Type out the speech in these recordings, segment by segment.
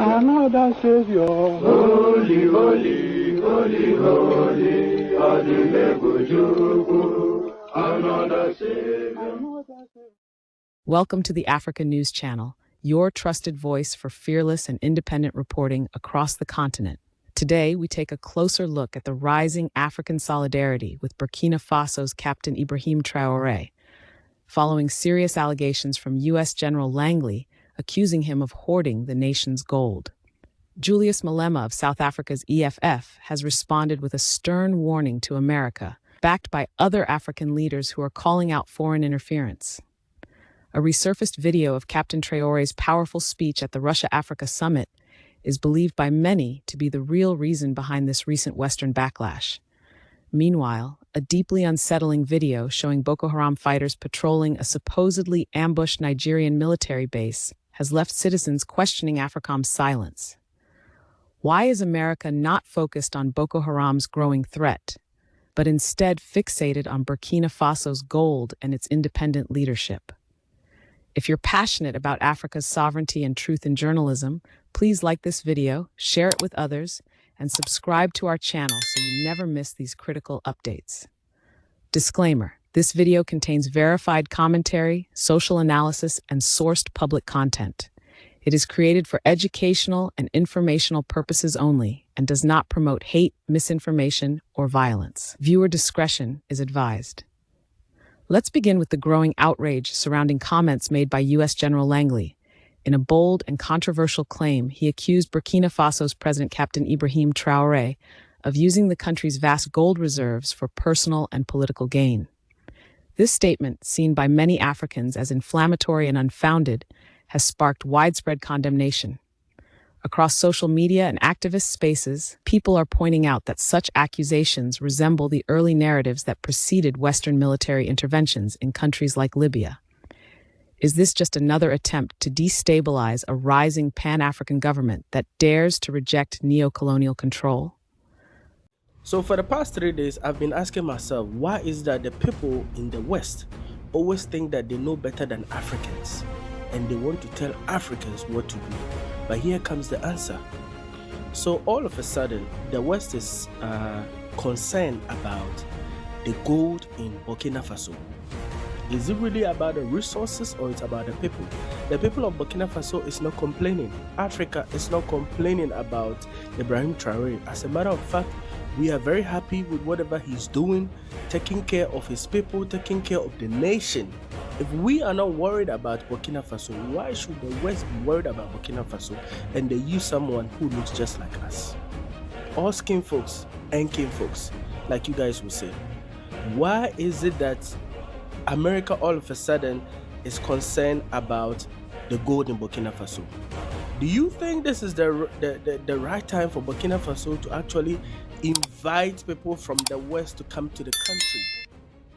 Another Savior. Holy, holy, holy, holy, another Savior. Welcome to the Africa News Channel, your trusted voice for fearless and independent reporting across the continent. Today, we take a closer look at the rising African solidarity with Burkina Faso's Captain Ibrahim Traore, following serious allegations from U.S. General Langley accusing him of hoarding the nation's gold. Julius Malema of South Africa's EFF has responded with a stern warning to America, backed by other African leaders who are calling out foreign interference. A resurfaced video of Captain Traore's powerful speech at the Russia-Africa summit is believed by many to be the real reason behind this recent Western backlash. Meanwhile, a deeply unsettling video showing Boko Haram fighters patrolling a supposedly ambushed Nigerian military base has left citizens questioning AFRICOM's silence. Why is America not focused on Boko Haram's growing threat, but instead fixated on Burkina Faso's gold and its independent leadership? If you're passionate about Africa's sovereignty and truth in journalism, please like this video, share it with others, and subscribe to our channel so you never miss these critical updates. Disclaimer: this video contains verified commentary, social analysis, and sourced public content. It is created for educational and informational purposes only and does not promote hate, misinformation, or violence. Viewer discretion is advised. Let's begin with the growing outrage surrounding comments made by U.S. General Langley. In a bold and controversial claim, he accused Burkina Faso's President Captain Ibrahim Traore of using the country's vast gold reserves for personal and political gain. This statement, seen by many Africans as inflammatory and unfounded, has sparked widespread condemnation. Across social media and activist spaces, people are pointing out that such accusations resemble the early narratives that preceded Western military interventions in countries like Libya. Is this just another attempt to destabilize a rising Pan-African government that dares to reject neo-colonial control? So for the past 3 days, I've been asking myself, why is that the people in the West always think that they know better than Africans and they want to tell Africans what to do? But here comes the answer. So all of a sudden, the West is concerned about the gold in Burkina Faso. Is it really about the resources or it's about the people? The people of Burkina Faso is not complaining. Africa is not complaining about Ibrahim Traore. As a matter of fact, we are very happy with whatever he's doing, taking care of his people, taking care of the nation. If we are not worried about Burkina Faso, why should the West be worried about Burkina Faso and they use someone who looks just like us? All skin folks and kin folks, like you guys will say. Why is it that America all of a sudden is concerned about the gold in Burkina Faso? Do you think this is the right time for Burkina Faso to actually invite people from the West to come to the country?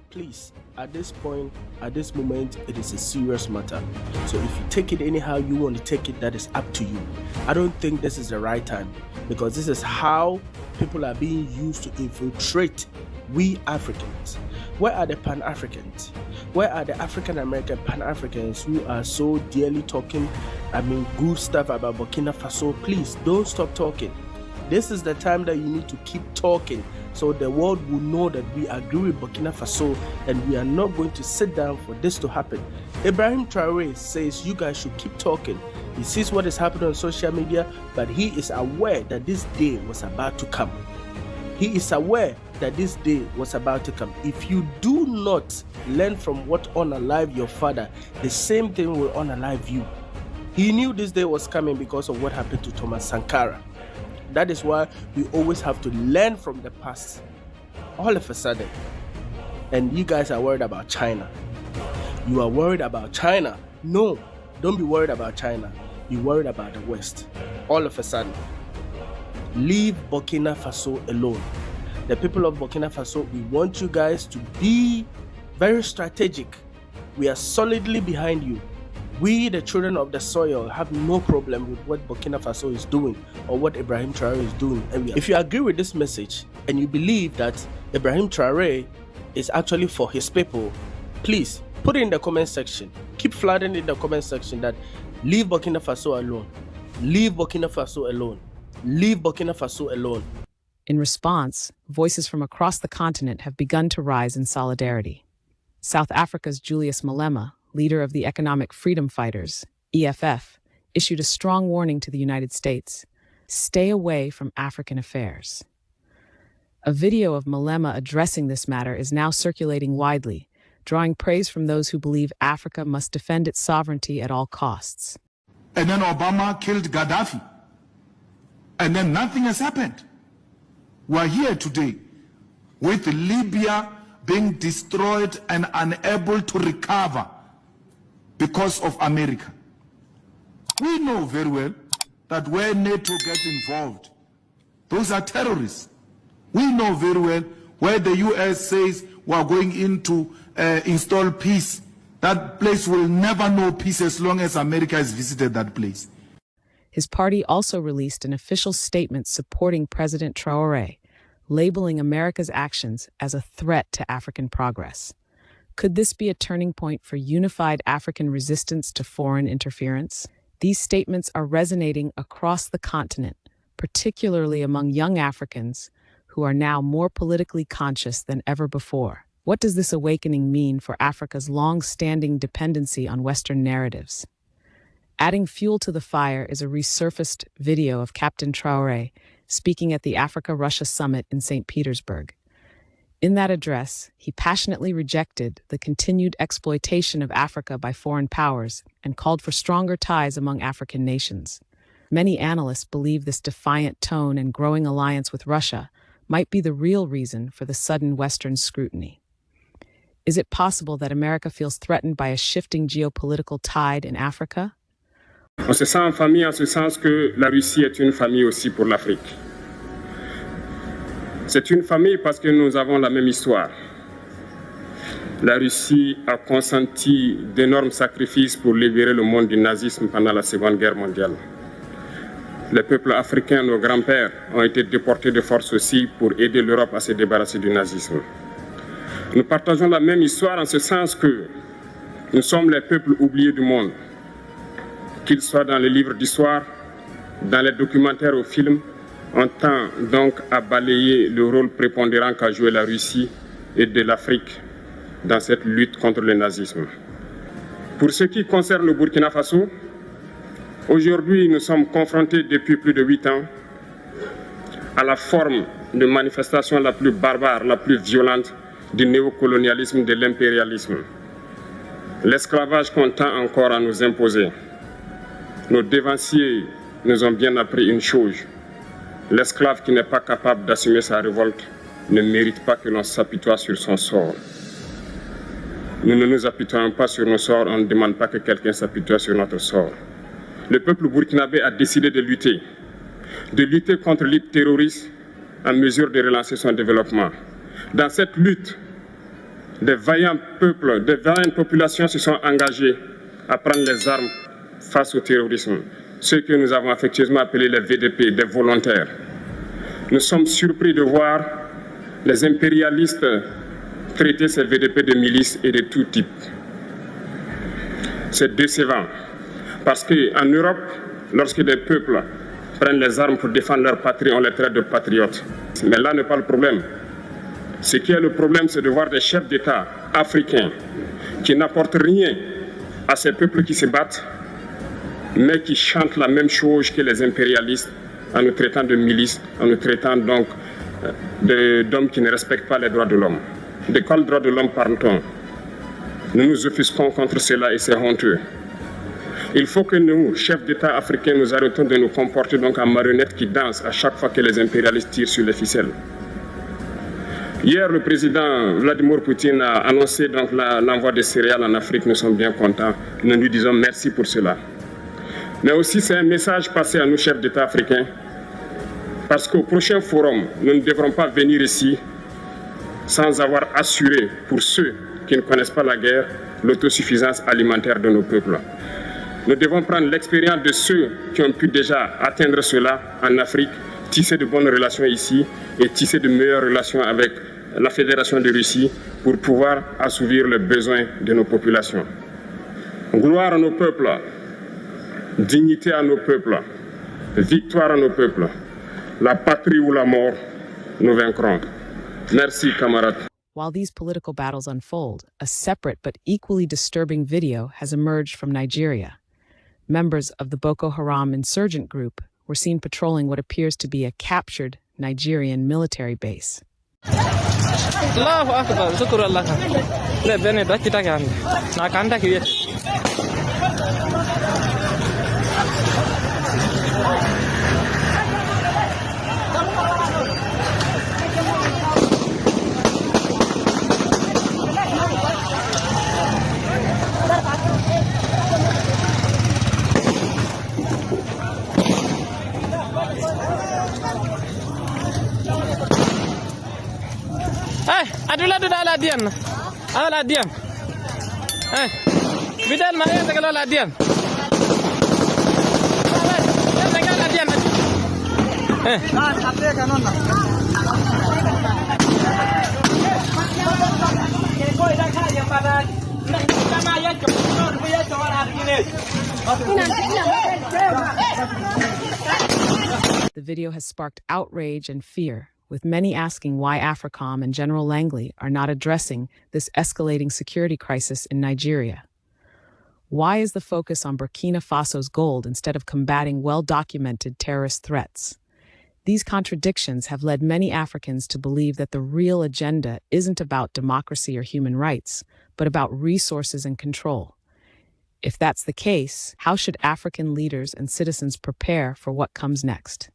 Please, at this point, at this moment, it is a serious matter. So if you take it anyhow you want to take it, that is up to you. I don't think this is the right time, because this is how people are being used to infiltrate we Africans. Where are the Pan-Africans? Where are the African-American Pan-Africans who are so dearly talking, good stuff about Burkina Faso? Please, don't stop talking. This is the time that you need to keep talking so the world will know that we agree with Burkina Faso and we are not going to sit down for this to happen. Ibrahim Traore says you guys should keep talking. He sees what is happening on social media, but he is aware that this day was about to come. He is aware that this day was about to come. If you do not learn from what unalive your father, the same thing will unalive you. He knew this day was coming because of what happened to Thomas Sankara. That is why we always have to learn from the past. All of a sudden, and you guys are worried about China. You are worried about China. No, don't be worried about China. Be worried about the West. All of a sudden, leave Burkina Faso alone. The people of Burkina Faso, we want you guys to be very strategic. We are solidly behind you. We, the children of the soil, have no problem with what Burkina Faso is doing or what Ibrahim Traore is doing. And if you agree with this message and you believe that Ibrahim Traore is actually for his people, please put it in the comment section. Keep flooding in the comment section that leave Burkina Faso alone. Leave Burkina Faso alone. Leave Burkina Faso alone. In response, voices from across the continent have begun to rise in solidarity. South Africa's Julius Malema, leader of the Economic Freedom Fighters, EFF, issued a strong warning to the United States: stay away from African affairs. A video of Malema addressing this matter is now circulating widely, drawing praise from those who believe Africa must defend its sovereignty at all costs. And then Obama killed Gaddafi. And then nothing has happened. We're here today with Libya being destroyed and unable to recover because of America. We know very well that where NATO gets involved, those are terrorists. We know very well where the US says we're going in to install peace. That place will never know peace as long as America has visited that place. His party also released an official statement supporting President Traore, labeling America's actions as a threat to African progress. Could this be a turning point for unified African resistance to foreign interference? These statements are resonating across the continent, particularly among young Africans who are now more politically conscious than ever before. What does this awakening mean for Africa's long-standing dependency on Western narratives? Adding fuel to the fire is a resurfaced video of Captain Traore speaking at the Africa-Russia Summit in St. Petersburg. In that address, he passionately rejected the continued exploitation of Africa by foreign powers and called for stronger ties among African nations. Many analysts believe this defiant tone and growing alliance with Russia might be the real reason for the sudden Western scrutiny. Is it possible that America feels threatened by a shifting geopolitical tide in Africa? On se sent en famille en ce sens que la Russie est une famille aussi pour l'Afrique. C'est une famille parce que nous avons la même histoire. La Russie a consenti d'énormes sacrifices pour libérer le monde du nazisme pendant la Seconde Guerre mondiale. Les peuples africains, nos grands-pères, ont été déportés de force aussi pour aider l'Europe à se débarrasser du nazisme. Nous partageons la même histoire en ce sens que nous sommes les peuples oubliés du monde, qu'ils soient dans les livres d'histoire, dans les documentaires ou films. On tend donc à balayer le rôle prépondérant qu'a joué la Russie et de l'Afrique dans cette lutte contre le nazisme. Pour ce qui concerne le Burkina Faso, aujourd'hui nous sommes confrontés depuis plus de 8 ans à la forme de manifestation la plus barbare, la plus violente du néocolonialisme, de l'impérialisme. L'esclavage qu'on tend encore à nous imposer. Nos dévanciers nous ont bien appris une chose. L'esclave qui n'est pas capable d'assumer sa révolte ne mérite pas que l'on s'apitoie sur son sort. Nous ne nous apitoyons pas sur nos sorts, on ne demande pas que quelqu'un s'apitoie sur notre sort. Le peuple burkinabé a décidé de lutter contre le terrorisme en mesure de relancer son développement. Dans cette lutte, des vaillants peuples, des vaillantes populations se sont engagées à prendre les armes face au terrorisme, ceux que nous avons affectueusement appelés les VDP, des volontaires. Nous sommes surpris de voir les impérialistes traiter ces VDP de milices et de tout type. C'est décevant, parce qu'en Europe, lorsque des peuples prennent les armes pour défendre leur patrie, on les traite de patriotes. Mais là n'est pas le problème. Ce qui est le problème, c'est de voir des chefs d'État africains qui n'apportent rien à ces peuples qui se battent, mais qui chantent la même chose que les impérialistes en nous traitant de milices, en nous traitant donc d'hommes qui ne respectent pas les droits de l'homme. De quels droits de l'homme parle-t-on? Nous nous offusquons contre cela et c'est honteux. Il faut que nous, chefs d'État africains, nous arrêtons de nous comporter donc en marionnettes qui dansent à chaque fois que les impérialistes tirent sur les ficelles. Hier, le président Vladimir Poutine a annoncé donc l'envoi de céréales en Afrique. Nous sommes bien contents. Nous lui disons merci pour cela. Mais aussi, c'est un message passé à nous, chefs d'État africains, parce qu'au prochain forum, nous ne devrons pas venir ici sans avoir assuré, pour ceux qui ne connaissent pas la guerre, l'autosuffisance alimentaire de nos peuples. Nous devons prendre l'expérience de ceux qui ont pu déjà atteindre cela en Afrique, tisser de bonnes relations ici et tisser de meilleures relations avec la Fédération de Russie pour pouvoir assouvir les besoins de nos populations. Gloire à nos peuples, dignité à nos peuples, Victoire à nos peuples. La patrie ou la mort, nous vaincrons. Merci, camarades. While these political battles unfold, a separate but equally disturbing video has emerged from Nigeria. Members of the Boko Haram insurgent group were seen patrolling what appears to be a captured Nigerian military base. Allahu Akbar, Zukurullah. Le bene da kita kan. Na kanda kiye. Adula du ala dian. Ala dian. Bidal maya segala ala dian. Ala dian. Sampai kanon na. Koi dah kaya pada. Sama ya jom dia jawab hari ini. The video has sparked outrage and fear, with many asking why AFRICOM and General Langley are not addressing this escalating security crisis in Nigeria. Why is the focus on Burkina Faso's gold instead of combating well-documented terrorist threats? These contradictions have led many Africans to believe that the real agenda isn't about democracy or human rights, but about resources and control. If that's the case, how should African leaders and citizens prepare for what comes next?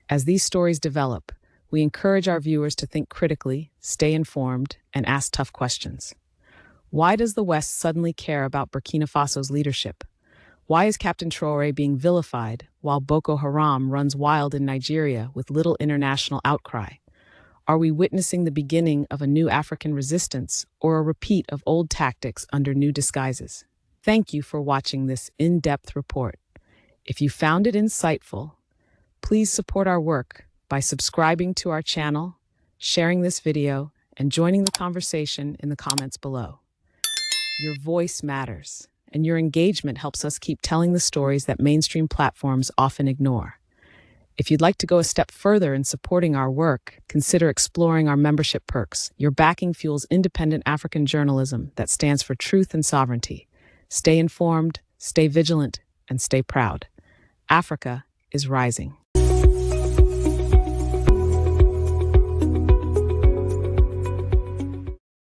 As these stories develop, we encourage our viewers to think critically, stay informed, and ask tough questions. Why does the West suddenly care about Burkina Faso's leadership? Why is Captain Traore being vilified while Boko Haram runs wild in Nigeria with little international outcry? Are we witnessing the beginning of a new African resistance or a repeat of old tactics under new disguises? Thank you for watching this in-depth report. If you found it insightful, please support our work by subscribing to our channel, sharing this video, and joining the conversation in the comments below. Your voice matters, and your engagement helps us keep telling the stories that mainstream platforms often ignore. If you'd like to go a step further in supporting our work, consider exploring our membership perks. Your backing fuels independent African journalism that stands for truth and sovereignty. Stay informed, stay vigilant, and stay proud. Africa is rising.